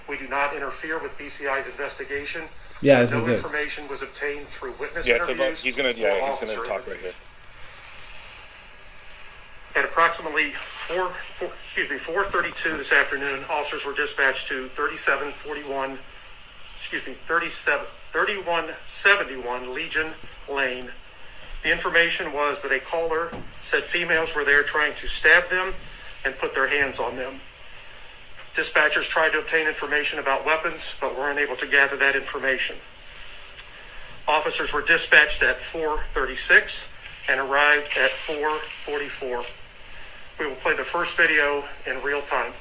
We do not interfere with BCI's investigation. Yeah, no information was obtained through witness interviews. He's gonna talk right here. At approximately 4:32 this afternoon, officers were dispatched to 3171 Legion Lane. The information was that a caller said females were there trying to stab them and put their hands on them. Dispatchers tried to obtain information about weapons, but were unable to gather that information. Officers were dispatched at 4:36 and arrived at 4:44. We will play the first video in real time.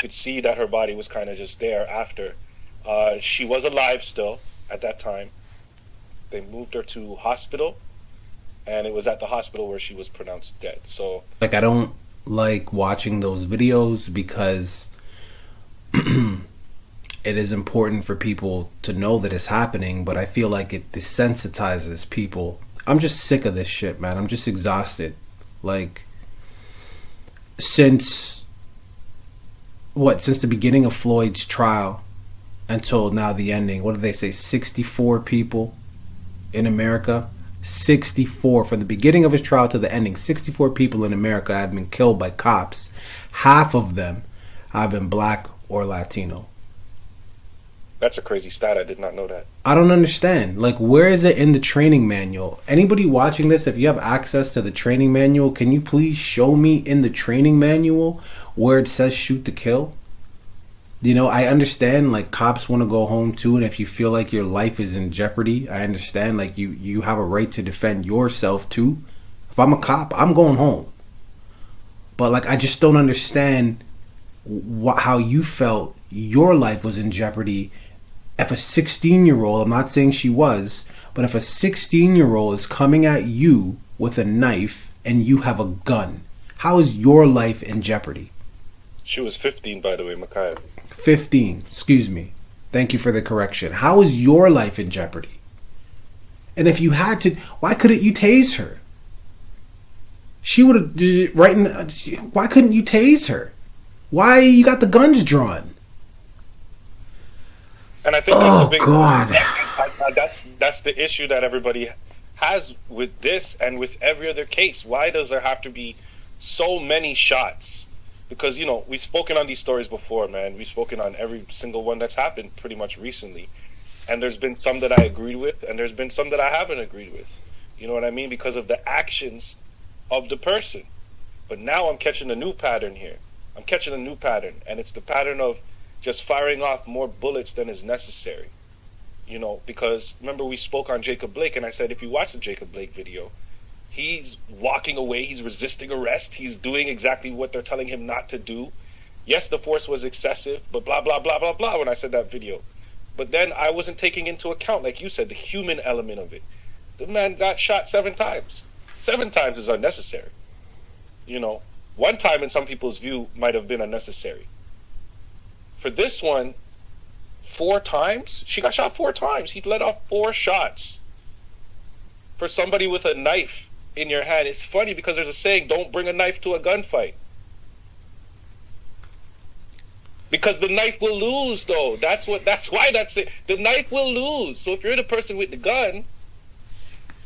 Could see that her body was kind of just there after. She was alive still at that time. They moved her to hospital, and it was at the hospital where she was pronounced dead. So, like, I don't like watching those videos because it is important for people to know that it's happening, but I feel like it desensitizes people. I'm just sick of this shit, man. I'm just exhausted. Like, since the beginning of Floyd's trial until now the ending, what did they say, 64 people in America? 64, from the beginning of his trial to the ending, 64 people in America have been killed by cops. Half of them have been black or Latino. That's a crazy stat. I did not know that. I don't understand. Like, where is it in the training manual? Anybody watching this, if you have access to the training manual, can you please show me in the training manual where it says shoot to kill? You know, I understand, like, cops want to go home too, and if you feel like your life is in jeopardy, I understand, like, you have a right to defend yourself too. If I'm a cop, I'm going home. But, like, I just don't understand how you felt your life was in jeopardy. If a 16-year-old, I'm not saying she was, but if a 16-year-old is coming at you with a knife and you have a gun, how is your life in jeopardy? She was 15, by the way, Micaiah. 15, excuse me. Thank you for the correction. How is your life in jeopardy? And if you had to, why couldn't you tase her? She would have, why couldn't you tase her? Why you got the guns drawn? And I think that's a big that's the issue that everybody has with this and with every other case. Why does there have to be so many shots? Because, you know, we've spoken on these stories before, man. We've spoken on every single one that's happened pretty much recently. And there's been some that I agreed with, and there's been some that I haven't agreed with. You know what I mean? Because of the actions of the person. But now I'm catching a new pattern here. I'm catching a new pattern, and it's the pattern of just firing off more bullets than is necessary. You know, because remember we spoke on Jacob Blake, and I said if you watch the Jacob Blake video, he's walking away, he's resisting arrest, he's doing exactly what they're telling him not to do. Yes, the force was excessive, but blah, blah, blah, blah, blah when I said that video. But then I wasn't taking into account, like you said, the human element of it. The man got shot 7 times. 7 times is unnecessary. You know, 1 time in some people's view might have been unnecessary. For this one, 4 times? She got shot 4 times. He let off 4 shots. For somebody with a knife in your hand. It's funny because there's a saying, don't bring a knife to a gunfight. Because the knife will lose, though. That's why that's it. The knife will lose. So if you're the person with the gun,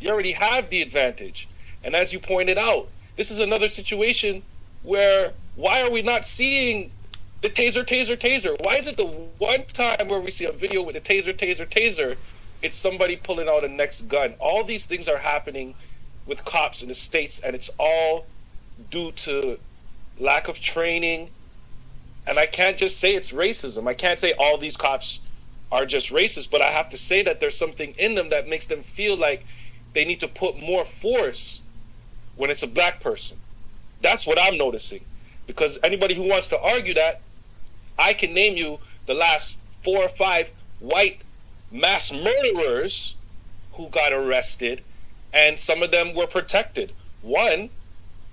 you already have the advantage. And as you pointed out, this is another situation where why are we not seeing the taser? Why is it the one time where we see a video with a taser, it's somebody pulling out a next gun? All these things are happening with cops in the States, and it's all due to lack of training. And I can't just say it's racism. I can't say all these cops are just racist, but I have to say that there's something in them that makes them feel like they need to put more force when it's a black person. That's what I'm noticing. Because anybody who wants to argue that, I can name you the last 4 or 5 white mass murderers who got arrested, and some of them were protected. One,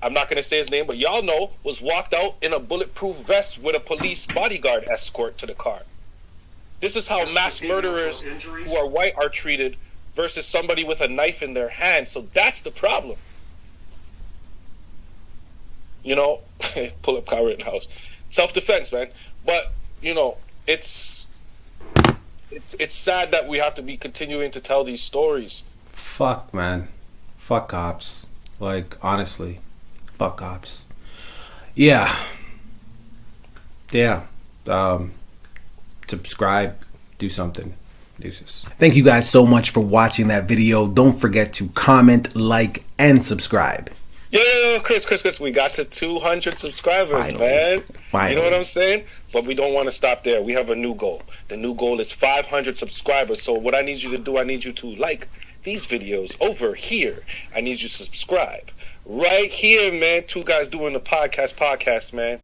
I'm not going to say his name, but y'all know, was walked out in a bulletproof vest with a police bodyguard escort to the car. This is how mass murderers who are white are treated versus somebody with a knife in their hand. So that's the problem. You know, pull up KhiaBryant house. Self-defense, man. But, you know, it's sad that we have to be continuing to tell these stories. Fuck, man. Fuck cops. Like, honestly. Fuck cops. Yeah. Yeah. Subscribe. Do something. Deuces. Thank you guys so much for watching that video. Don't forget to comment, like, and subscribe. Yo, Chris, we got to 200 subscribers, Finally. man. Finally. You know what I'm saying? But we don't want to stop there. We have a new goal. The new goal is 500 subscribers. So what I need you to do, I need you to like these videos over here. I need you to subscribe right here, man. 2 guys doing the podcast, man.